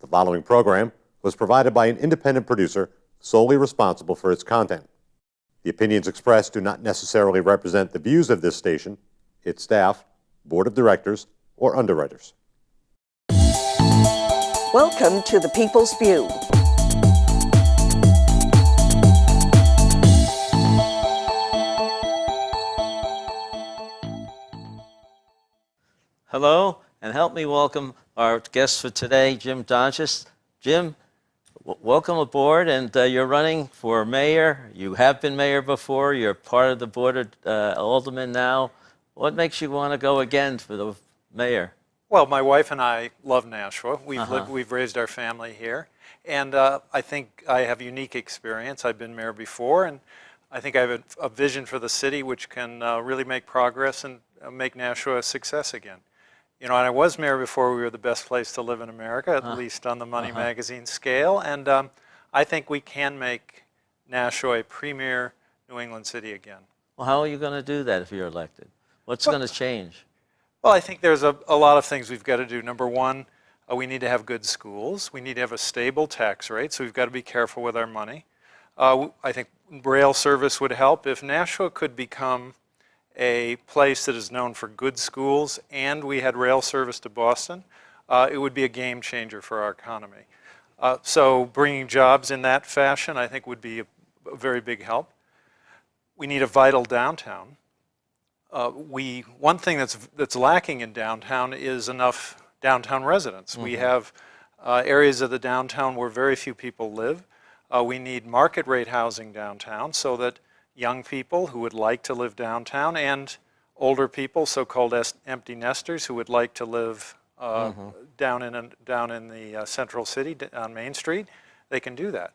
The following program was provided by an independent producer solely responsible for its content. The opinions expressed do not necessarily represent the views of this station, its staff, board of directors, or underwriters. Welcome to the People's View. Hello, and help me welcome our guest for today, Jim Donchess. Jim, welcome aboard, and you're running for mayor. You have been mayor before. You're part of the board of aldermen now. What makes you want to go again for the mayor? Well, my wife and I love Nashua. We've raised our family here, and I think I have unique experience. I've been mayor before, and I think I have a vision for the city which can really make progress and make Nashua a success again. You know, and I was mayor before we were the best place to live in America, at least on the Money Magazine scale, and I think we can make Nashua a premier New England city again. Well, how are you going to do that if you're elected? What's going to change? Well, I think there's a lot of things we've got to do. Number one, we need to have good schools. We need to have a stable tax rate, so we've got to be careful with our money. I think rail service would help. If Nashua could become a place that is known for good schools and we had rail service to Boston, it would be a game changer for our economy. So bringing jobs in that fashion, I think, would be a very big help. We need a vital downtown. One thing that's lacking in downtown is enough downtown residents. We have areas of the downtown where very few people live. We need market rate housing downtown so that young people who would like to live downtown and older people, so-called empty nesters who would like to live down in the central city on Main Street, they can do that.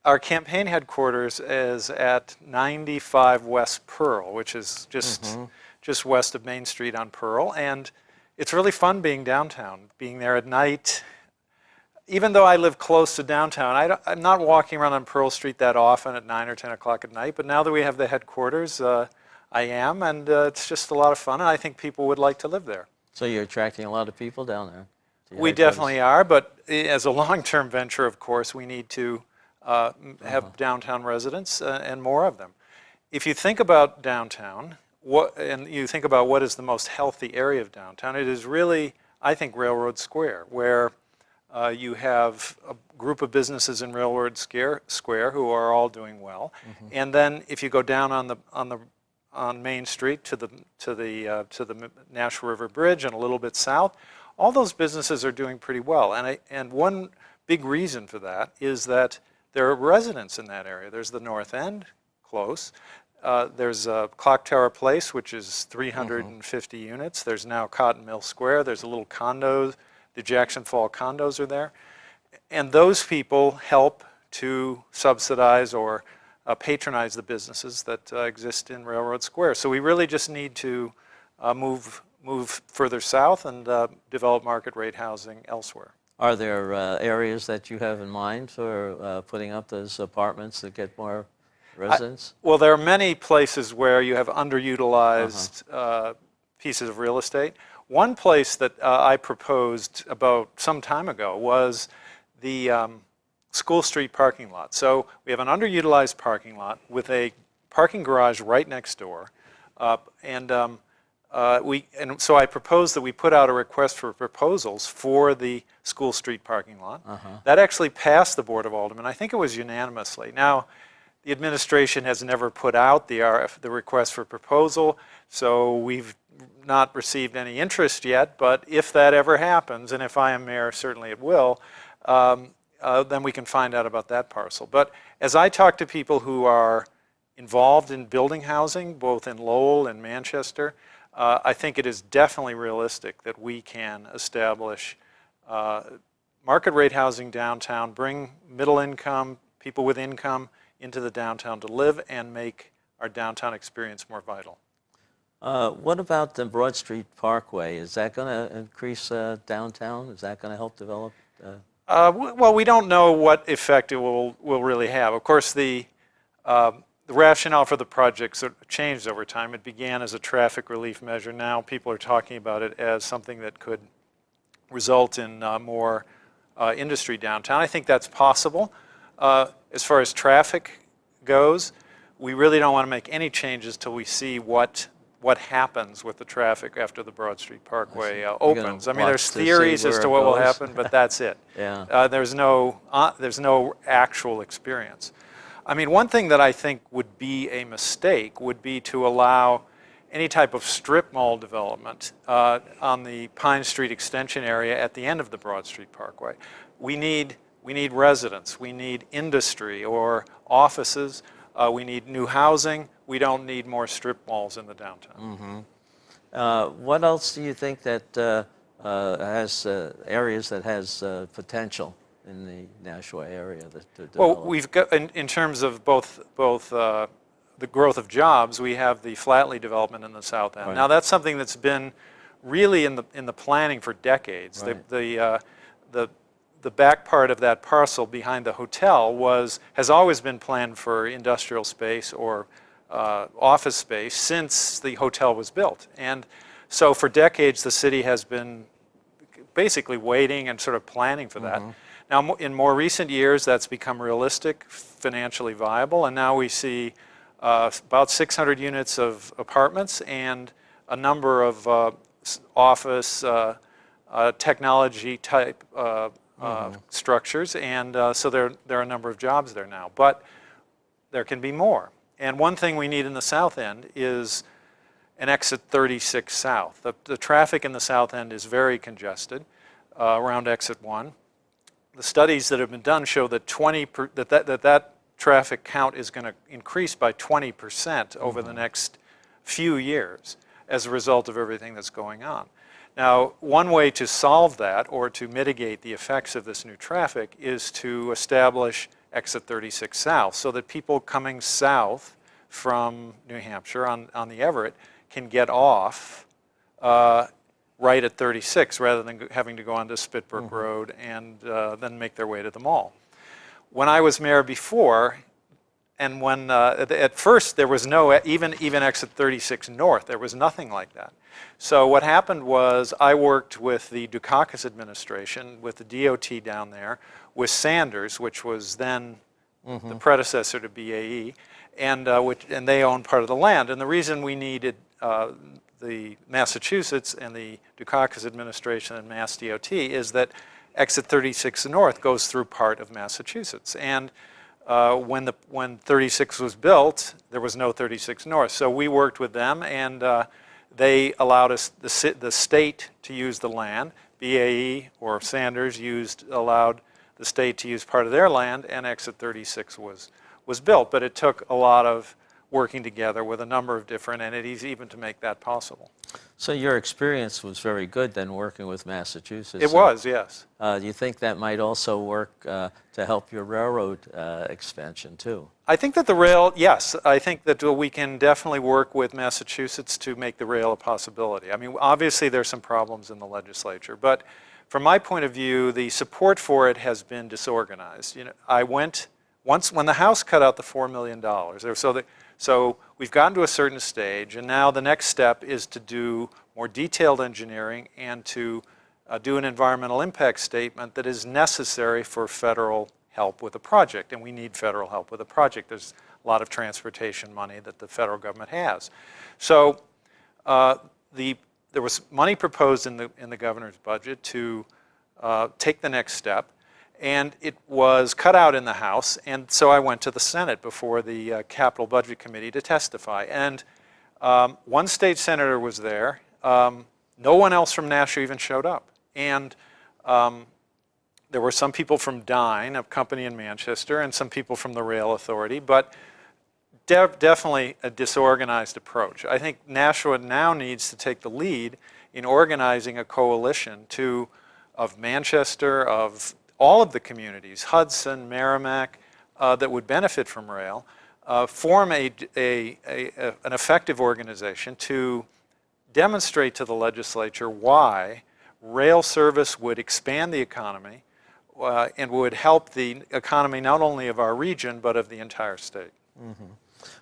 Our campaign headquarters is at 95 West Pearl, which is just west of Main Street on Pearl, and it's really fun being downtown, being there at night. Even though I live close to downtown, I'm not walking around on Pearl Street that often at 9 or 10 o'clock at night, but now that we have the headquarters, I am, and it's just a lot of fun, and I think people would like to live there. So you're attracting a lot of people down there? We definitely are, but as a long-term venture, of course, we need to have downtown residents and more of them. If you think about downtown, and you think about what is the most healthy area of downtown, it is really, I think, Railroad Square, where you have a group of businesses in Railroad Square who are all doing well, and then if you go down on Main Street to the Nashua River Bridge and a little bit south, all those businesses are doing pretty well. And one big reason for that is that there are residents in that area. There's the North End, close. There's Clock Tower Place, which is 350 units. There's now Cotton Mill Square. There's a little condo. The Jackson Fall condos are there. And those people help to subsidize or patronize the businesses that exist in Railroad Square. So we really just need to move further south and develop market rate housing elsewhere. Are there areas that you have in mind for putting up those apartments that get more residents? Well, there are many places where you have underutilized pieces of real estate. One place that I proposed about some time ago was the School Street parking lot. So we have an underutilized parking lot with a parking garage right next door. So I proposed that we put out a request for proposals for the School Street parking lot. That actually passed the Board of Aldermen. I think it was unanimously. Now, the administration has never put out the request for proposal, so we've not received any interest yet, but if that ever happens, and if I am mayor, certainly it will, then we can find out about that parcel. But as I talk to people who are involved in building housing, both in Lowell and Manchester, I think it is definitely realistic that we can establish market rate housing downtown, bring middle income, people with income into the downtown to live and make our downtown experience more vital. What about the Broad Street Parkway? Is that going to increase downtown? Is that going to help develop? Well, we don't know what effect it will really have. Of course, the rationale for the projects changed over time. It began as a traffic relief measure. Now people are talking about it as something that could result in more industry downtown. I think that's possible. As far as traffic goes, we really don't want to make any changes till we see what happens with the traffic after the Broad Street Parkway opens. I mean, there's theories as to what will happen, but that's it. Yeah. There's no actual experience. I mean, one thing that I think would be a mistake would be to allow any type of strip mall development on the Pine Street extension area at the end of the Broad Street Parkway. We need residents, we need industry or offices, we need new housing. We don't need more strip malls in the downtown. What else do you think that has areas that has potential in the Nashua area to develop? Well, we've got in terms of both the growth of jobs, we have the Flatley development in the south end. Right. Now that's something that's been really in the planning for decades. Right. The back part of that parcel behind the hotel has always been planned for industrial space or office space since the hotel was built. And so for decades, the city has been basically waiting and sort of planning for that. Now, in more recent years, that's become realistic, financially viable, and now we see about 600 units of apartments and a number of office technology type structures, and so there are a number of jobs there now. But there can be more. And one thing we need in the south end is an exit 36 south. The traffic in the south end is very congested around exit 1. The studies that have been done show that that traffic count is going to increase by 20% over the next few years as a result of everything that's going on. Now, one way to solve that or to mitigate the effects of this new traffic is to establish exit 36 south so that people coming south from New Hampshire on the Everett can get off right at 36 rather than having to go onto Spitbrook Road and then make their way to the mall. When I was mayor before, and when at first there was no even exit 36 north, there was nothing like that. So what happened was I worked with the Dukakis administration, with the DOT down there, with Sanders, which was then the predecessor to BAE, and they owned part of the land. And the reason we needed the Massachusetts and the Dukakis administration and Mass DOT is that exit 36 north goes through part of Massachusetts. And when 36 was built, there was no 36 north. So we worked with them, and they allowed us, the state, to use the land. BAE or Sanders allowed the state to use part of their land, and exit 36 was built. But it took a lot of working together with a number of different entities even to make that possible. So your experience was very good then working with Massachusetts. It was, yes. Do you think that might also work to help your railroad expansion too? I think that yes, I think that we can definitely work with Massachusetts to make the rail a possibility. I mean, obviously there's some problems in the legislature, but from my point of view, the support for it has been disorganized. You know, I went once when the House cut out the $4 million. So we've gotten to a certain stage, and now the next step is to do more detailed engineering and to do an environmental impact statement that is necessary for federal help with a project, and we need federal help with a project. There's a lot of transportation money that the federal government has. So there was money proposed in the governor's budget to take the next step, and it was cut out in the House, and so I went to the Senate before the Capital Budget Committee to testify. And one state senator was there. No one else from Nashua even showed up. And there were some people from Dyne, a company in Manchester, and some people from the Rail Authority, but definitely a disorganized approach. I think Nashua now needs to take the lead in organizing a coalition of Manchester, of all of the communities, Hudson, Merrimack, that would benefit from rail, form an effective organization to demonstrate to the legislature why rail service would expand the economy and would help the economy not only of our region, but of the entire state.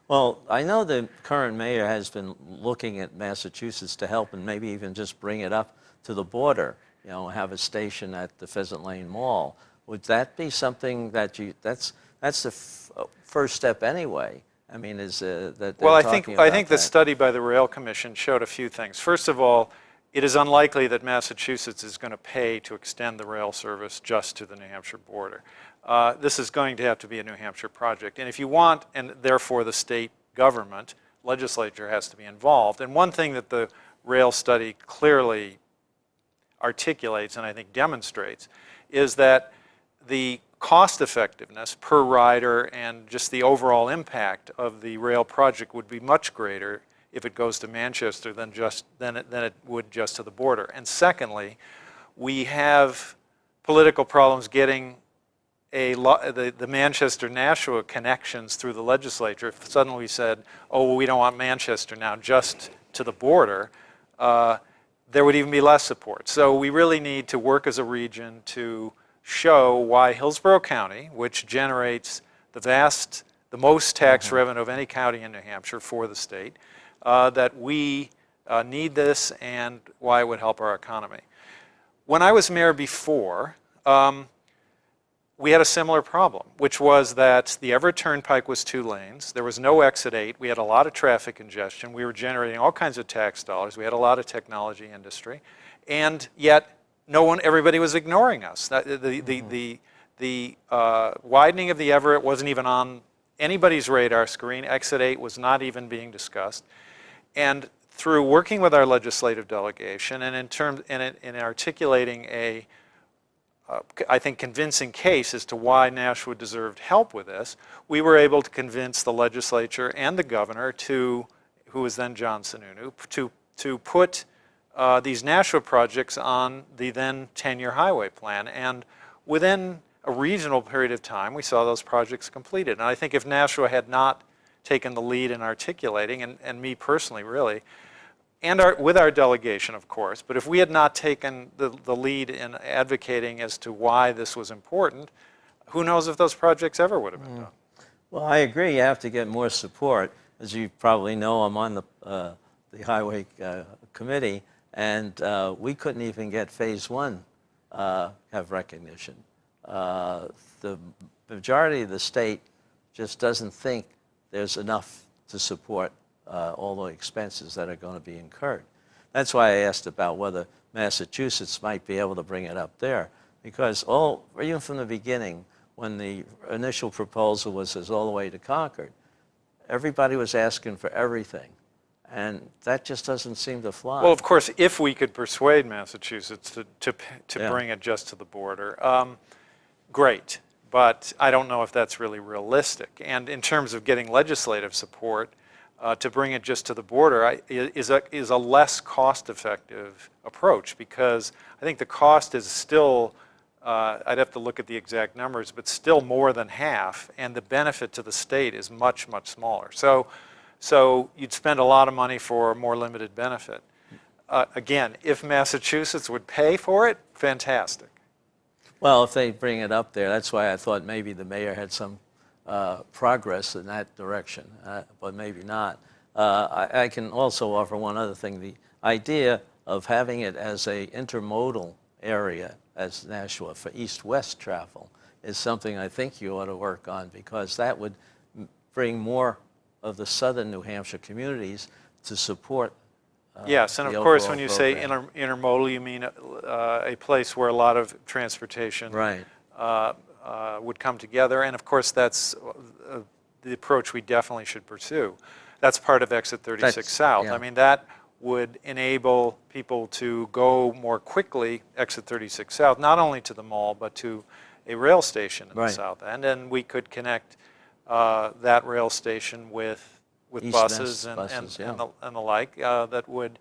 Well, I know the current mayor has been looking at Massachusetts to help and maybe even just bring it up to the border. have a station at the Pheasant Lane Mall. Would that be something that that's the first step anyway? I mean, is that they're Well, talking I about think the that? study by the Rail Commission showed a few things. First of all, it is unlikely that Massachusetts is going to pay to extend the rail service just to the New Hampshire border. This is going to have to be a New Hampshire project. And if you want, and therefore the state government, legislature has to be involved. And one thing that the rail study clearly articulates and I think demonstrates is that the cost effectiveness per rider and just the overall impact of the rail project would be much greater if it goes to Manchester than it would just to the border. And secondly, we have political problems getting the Manchester-Nashua connections through the legislature. If suddenly we said, oh, well, we don't want Manchester now, just to the border, there would even be less support. So we really need to work as a region to show why Hillsborough County, which generates the most tax revenue of any county in New Hampshire for the state, that we need this and why it would help our economy. When I was mayor before, we had a similar problem, which was that the Everett Turnpike was 2 lanes. There was no exit 8. We had a lot of traffic congestion. We were generating all kinds of tax dollars. We had a lot of technology industry. And yet, everybody was ignoring us. The widening of the Everett wasn't even on anybody's radar screen. Exit 8 was not even being discussed. And through working with our legislative delegation and in articulating I think, convincing case as to why Nashua deserved help with this, we were able to convince the legislature and the governor who was then John Sununu, to put these Nashua projects on the then 10-year highway plan. And within a reasonable period of time, we saw those projects completed. And I think if Nashua had not taken the lead in articulating, and me personally, really, and with our delegation, of course, but if we had not taken the lead in advocating as to why this was important, who knows if those projects ever would have been done. Well, I agree. You have to get more support. As you probably know, I'm on the highway committee, and we couldn't even get Phase 1 have recognition. The majority of the state just doesn't think there's enough to support all the expenses that are going to be incurred. That's why I asked about whether Massachusetts might be able to bring it up there, because even from the beginning, when the initial proposal was all the way to Concord, everybody was asking for everything, and that just doesn't seem to fly. Well, of course, if we could persuade Massachusetts to bring it just to the border, great, but I don't know if that's really realistic. And in terms of getting legislative support, to bring it just to the border is a less cost-effective approach, because I think the cost is still, I'd have to look at the exact numbers, but still more than half, and the benefit to the state is much, much smaller. So you'd spend a lot of money for a more limited benefit. Again, if Massachusetts would pay for it, fantastic. Well, if they bring it up there, that's why I thought maybe the mayor had some progress in that direction, but maybe not. I can also offer one other thing. The idea of having it as a intermodal area as Nashua for east-west travel is something I think you ought to work on, because that would bring more of the southern New Hampshire communities to support yes, and the of course overall when you say program. intermodal, you mean a place where a lot of transportation Right. Would come together, and of course that's the approach we definitely should pursue. That's part of Exit 36 South. yeah. I mean, that would enable people to go more quickly, Exit 36 South, not only to the mall, but to a rail station in the Right. south end, and we could connect that rail station with buses and the like that would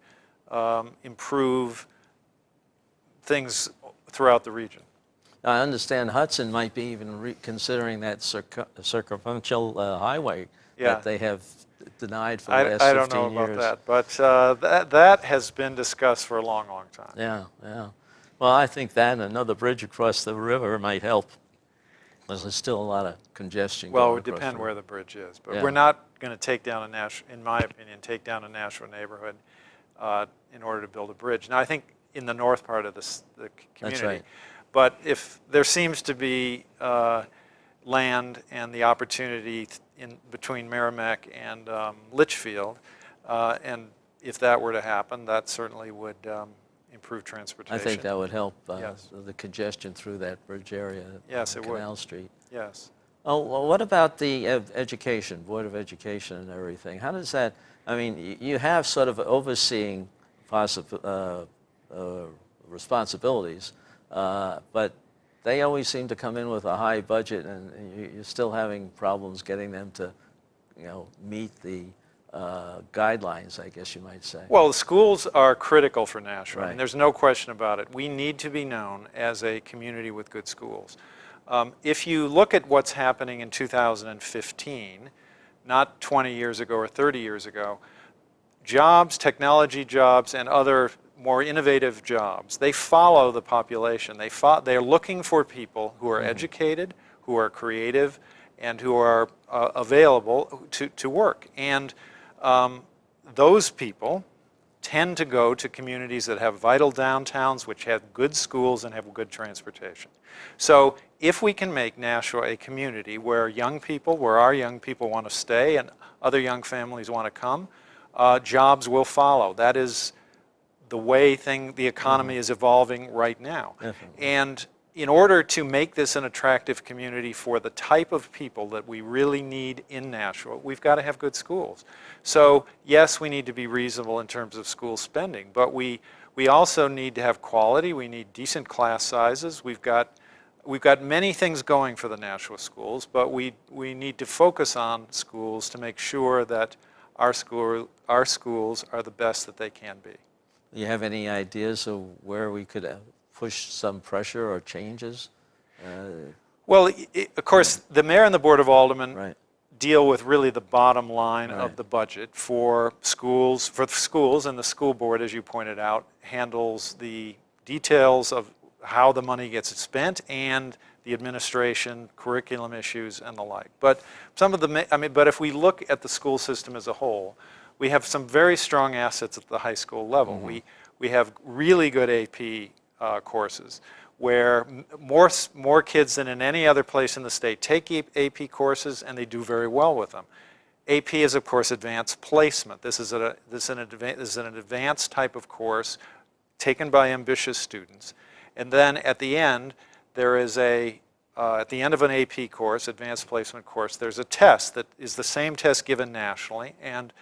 improve things throughout the region. I understand Hudson might be even considering that circumferential highway that they have denied for the last 15 years. I don't know about that, but that has been discussed for a long, long time. Yeah, yeah. Well, I think that and another bridge across the river might help. There's still a lot of congestion. Well, it going would across depend the where river. the bridge is, but Yeah. we're not going to take down in my opinion, take down a Nashua neighborhood in order to build a bridge. Now, I think in the north part of the community. right. But if there seems to be land and the opportunity in between Merrimack and Litchfield, and if that were to happen, that certainly would improve I transportation. think that would help Yes. the congestion through that bridge area. Yes, on it would. Canal Street. Yes. Oh, well, what about the education, Board of Education and everything? How does that, I mean, you have sort of overseeing responsibilities, but they always seem to come in with a high budget, and you're still having problems getting them to, meet the guidelines, I guess you might say. Well, the schools are critical for Nashua. I mean, Right. there's no question about it. We need to be known as a community with good schools. If you look at what's happening in 2015, not 20 years ago or 30 years ago, jobs, technology jobs, and other more innovative jobs, they follow the population. They're looking for people who are educated, who are creative, and who are available to work. And those people tend to go to communities that have vital downtowns, which have good schools and have good transportation. So if we can make Nashua a community where our young people want to stay and other young families want to come, jobs will follow. That is the way the economy is evolving right now. Definitely. And in order to make this an attractive community for the type of people that we really need in Nashua, we've got to have good schools. So yes, we need to be reasonable in terms of school spending, but we also need to have quality. We need decent class sizes. We've got many things going for the Nashua schools, but we need to focus on schools to make sure that our schools are the best that they can be. Do you have any ideas of where we could push some pressure or changes? Well, of course, the mayor and the Board of Aldermen Right. deal with really the bottom line Right. of the budget for schools, and the school board, as you pointed out, handles the details of how the money gets spent and the administration, curriculum issues, and the like. But but if we look at the school system as a whole, we have some very strong assets at the high school level. We have really good AP courses where more kids than in any other place in the state take AP courses, and they do very well with them. AP is, of course, advanced placement. This is an advanced type of course taken by ambitious students. And then at the end, there is at the end of an AP course, advanced placement course, there's a test that is the same test given nationally, and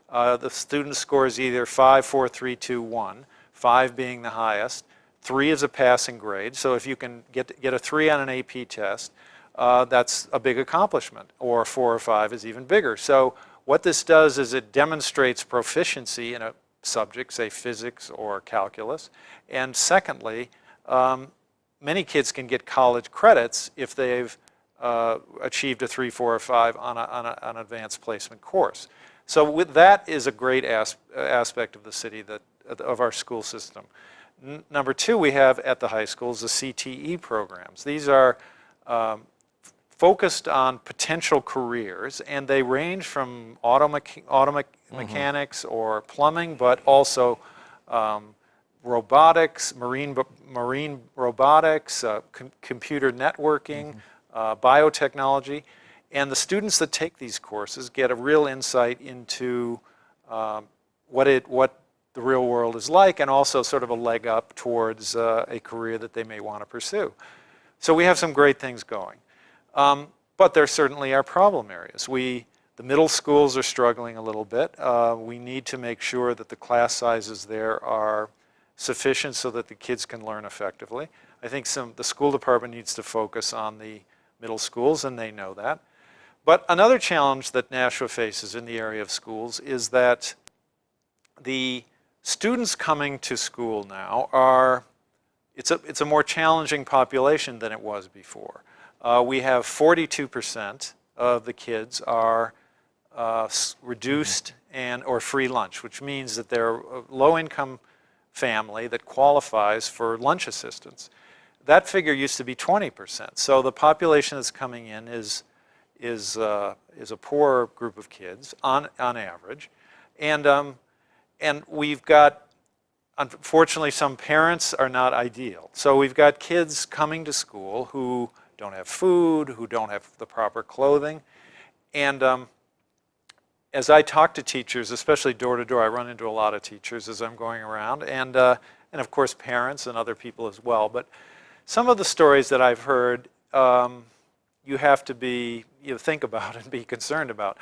the student scores either 5, 4, 3, 2, 1, 5 being the highest. 3 is a passing grade, so if you can get a 3 on an AP test, that's a big accomplishment, or 4 or 5 is even bigger. So what this does is it demonstrates proficiency in a subject, say physics or calculus, and secondly, many kids can get college credits if they've achieved a 3, 4, or 5 on an advanced placement course. So that is a great aspect of the city of our school system. Number 2, we have at the high schools the CTE programs. These are focused on potential careers, and they range from mechanics or plumbing, but also robotics, marine robotics, computer networking, biotechnology. And the students that take these courses get a real insight into what the real world is like, and also sort of a leg up towards a career that they may want to pursue. So we have some great things going. But there certainly are problem areas. The middle schools are struggling a little bit. We need to make sure that the class sizes there are sufficient so that the kids can learn effectively. I think the school department needs to focus on the middle schools, and they know that. But another challenge that Nashua faces in the area of schools is that the students coming to school now it's a more challenging population than it was before. We have 42% of the kids are reduced or free lunch, which means that they're a low-income family that qualifies for lunch assistance. That figure used to be 20%. So the population that's coming in is a poor group of kids on average, and we've got unfortunately, some parents are not ideal. So we've got kids coming to school who don't have food, who don't have the proper clothing. And as I talk to teachers, especially door to door, I run into a lot of teachers as I'm going around, and of course parents and other people as well. But some of the stories that I've heard, you have to think about and be concerned about.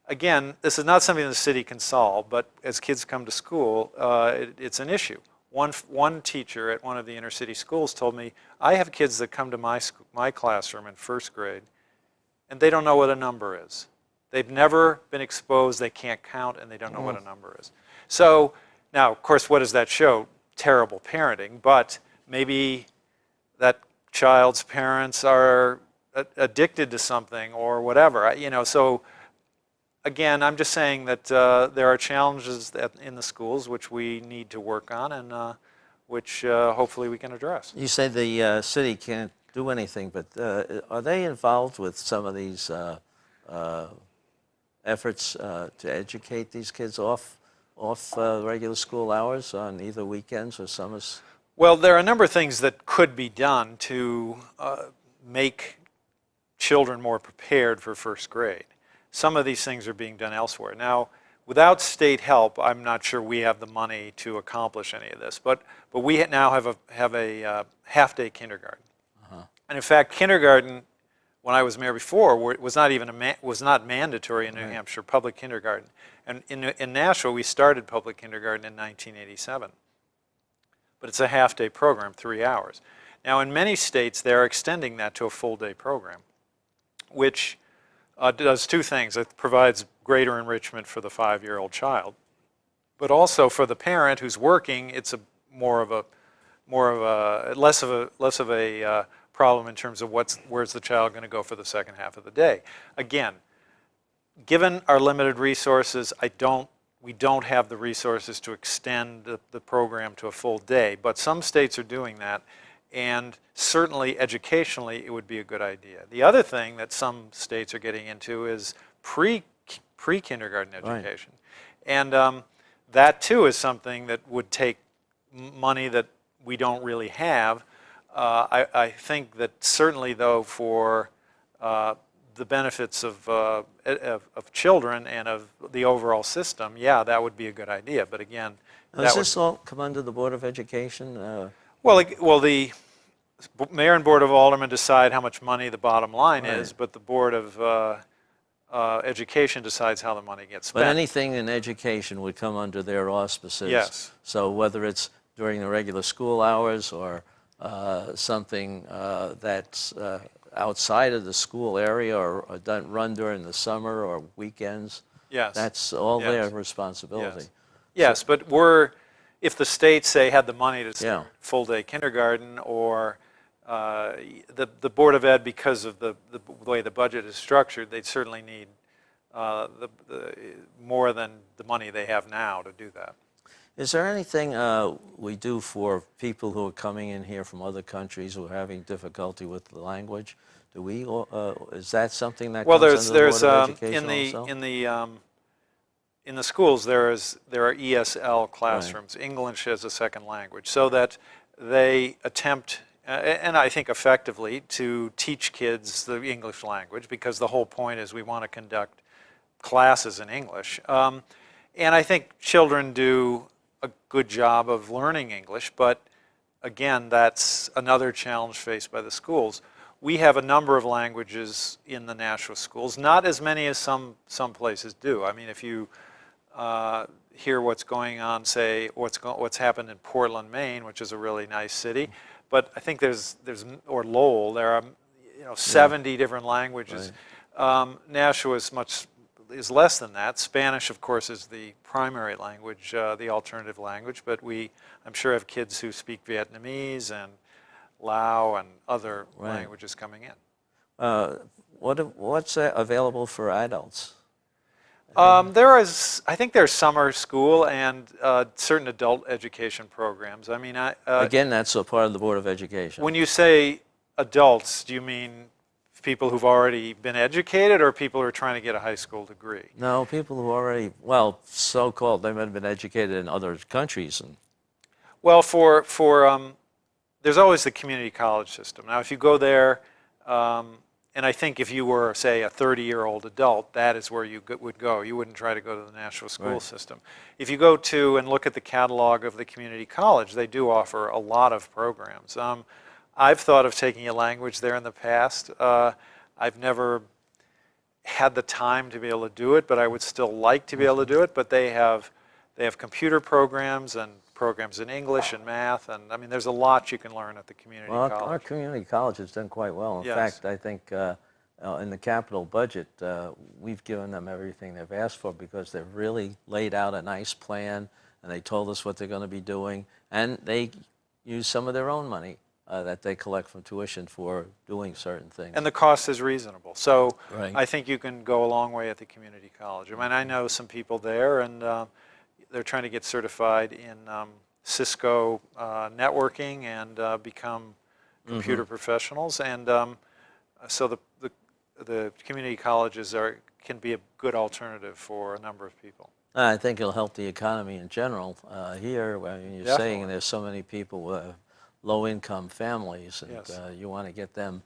Again, this is not something the city can solve, but as kids come to school, it's an issue. One teacher at one of the inner city schools told me, I have kids that come to my classroom in first grade, and they don't know what a number is. They've never been exposed, they can't count, and they don't know what a number is. So now, of course, what does that show? Terrible parenting, but maybe that child's parents are addicted to something or whatever. So again, I'm just saying that there are challenges in the schools which we need to work on and which hopefully we can address. You say the city can't do anything, but are they involved with some of these efforts to educate these kids off regular school hours on either weekends or summers? Well, there are a number of things that could be done to make children more prepared for first grade. Some of these things are being done elsewhere. Now, without state help, I'm not sure we have the money to accomplish any of this. But we now have a half-day kindergarten. And in fact, kindergarten, when I was mayor before, was not mandatory in New Hampshire, public kindergarten. And in Nashua, we started public kindergarten in 1987. But it's a half-day program, 3 hours. Now, in many states, they're extending that to a full-day program, which does two things. It provides greater enrichment for the 5-year-old child, but also for the parent who's working, it's less of a problem in terms of where's the child going to go for the second half of the day. Again, given our limited resources, we don't have the resources to extend the program to a full day, but some states are doing that. And certainly educationally, it would be a good idea. The other thing that some states are getting into is pre-kindergarten education. Right. And that too is something that would take money that we don't really have. I think that certainly though for the benefits of children and of the overall system, yeah, that would be a good idea. But again, does this all come under the Board of Education? Well, the Mayor and Board of Aldermen decide how much money the bottom line is, but the Board of Education decides how the money gets spent. But anything in education would come under their auspices. Yes. So whether it's during the regular school hours or something that's outside of the school area or run during the summer or weekends, that's all their responsibility. Yes, but if the states, say, had the money to start full-day kindergarten, or the Board of Ed, because of the way the budget is structured, they'd certainly need more than the money they have now to do that. Is there anything we do for people who are coming in here from other countries who are having difficulty with the language? Do we? Is that something that comes under the Board of Education also? In the schools, there are ESL classrooms, English as a second language, so that they attempt, and I think effectively, to teach kids the English language, because the whole point is we want to conduct classes in English. And I think children do a good job of learning English, but again, that's another challenge faced by the schools. We have a number of languages in the Nashua schools, not as many as some places do. I mean, if you hear what's going on, say, what's happened in Portland, Maine, which is a really nice city, but I think or Lowell, there are 70 different languages. Right. Nashua is less than that. Spanish, of course, is the primary language, the alternative language, but I'm sure have kids who speak Vietnamese and Lao and other languages coming in. What's available for adults? I think there's summer school and certain adult education programs. I mean, again, that's a part of the Board of Education. When you say adults, do you mean people who've already been educated, or people who are trying to get a high school degree? No, people who already, well, so-called, they might have been educated in other countries. Well, there's always the community college system. Now, if you go there, and I think if you were, say, a 30-year-old adult, that is where you would go. You wouldn't try to go to the Nashua school Right. system. If you go to and look at the catalog of the community college, they do offer a lot of programs. I've thought of taking a language there in the past. I've never had the time to be able to do it, but I would still like to be able to do it. But they have computer programs and programs in English and math, and I mean, there's a lot you can learn at the community Well, college. our community college has done quite well. In Yes. fact, I think in the capital budget, we've given them everything they've asked for because they've really laid out a nice plan, and they told us what they're going to be doing, and they use some of their own money that they collect from tuition for doing certain things. And the cost is reasonable. So Right. I think you can go a long way at the community college. I mean, I know some people there, and they're trying to get certified in Cisco networking and become computer professionals. And so the community colleges can be a good alternative for a number of people. I think it'll help the economy in general here. I mean, you're Definitely. saying there's so many people with low-income families, and Yes. you want to get them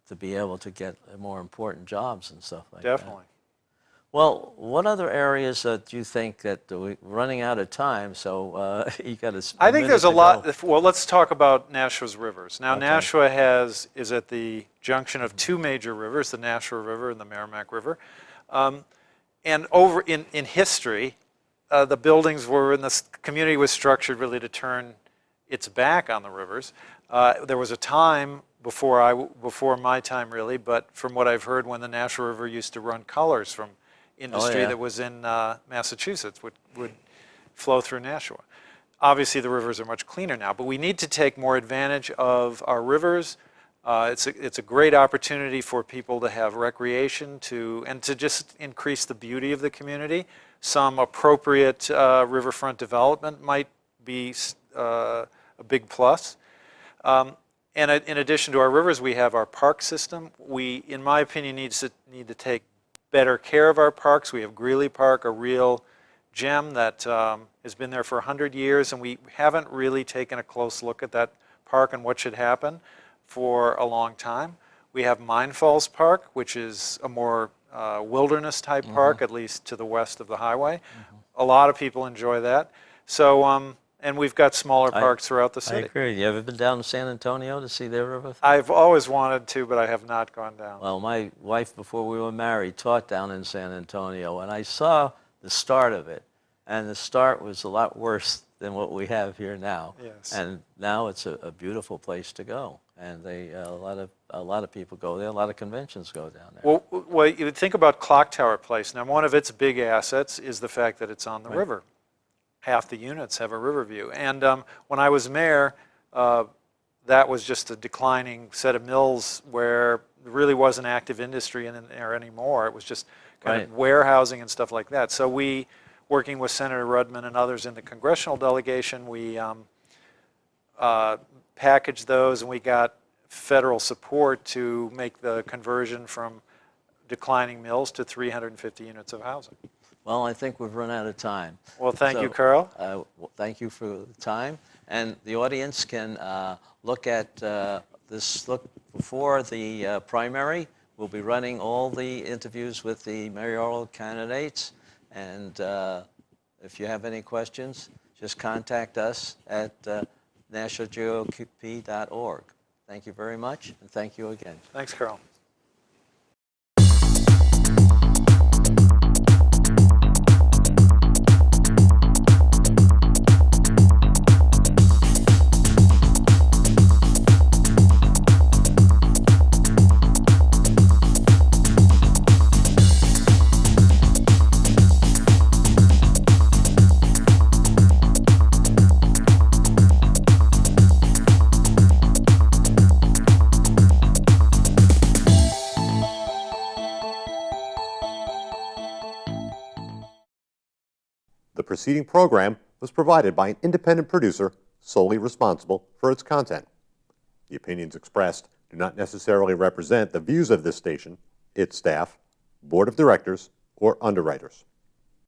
to be able to get more important jobs and stuff like that. Definitely. Well, what other areas do you think that we're running out of time? So you got to. I think there's a lot. Well, let's talk about Nashua's rivers. Now, Okay. Nashua is at the junction of two major rivers, the Nashua River and the Merrimack River. And over in history, the buildings were, and the community was structured really to turn its back on the rivers. There was a time before my time really, but from what I've heard, when the Nashua River used to run colors from industry yeah. that was in Massachusetts would flow through Nashua. Obviously, the rivers are much cleaner now, but we need to take more advantage of our rivers. It's a great opportunity for people to have recreation and to just increase the beauty of the community. Some appropriate riverfront development might be a big plus. And in addition to our rivers, we have our park system. We, in my opinion, need to take better care of our parks. We have Greeley Park, a real gem that has been there for 100 years, and we haven't really taken a close look at that park and what should happen for a long time. We have Mine Falls Park, which is a more wilderness-type park, at least to the west of the highway. A lot of people enjoy that. So, and we've got smaller parks throughout the I city. agree. You ever been down to San Antonio to see their river? I've always wanted to, but I have not gone down. Well, my wife, before we were married, taught down in San Antonio, and I saw the start of it. And the start was a lot worse than what we have here now. Yes. And now it's a beautiful place to go. And a lot of people go there. A lot of conventions go down there. Well, you would think about Clock Tower Place. Now, one of its big assets is the fact that it's on the river. Half the units have a river view. And when I was mayor, that was just a declining set of mills where there really wasn't active industry in there anymore. It was just kind of warehousing and stuff like that. So we, working with Senator Rudman and others in the congressional delegation, we packaged those, and we got federal support to make the conversion from declining mills to 350 units of housing. Well, I think we've run out of time. Well, thank you, So, Carl. Thank you for the time. And the audience can look at this look before the primary. We'll be running all the interviews with the mayoral candidates. And if you have any questions, just contact us at nationalgeoqp.org. Thank you very much, and thank you again. Thanks, Carl. The preceding program was provided by an independent producer solely responsible for its content. The opinions expressed do not necessarily represent the views of this station, its staff, board of directors, or underwriters.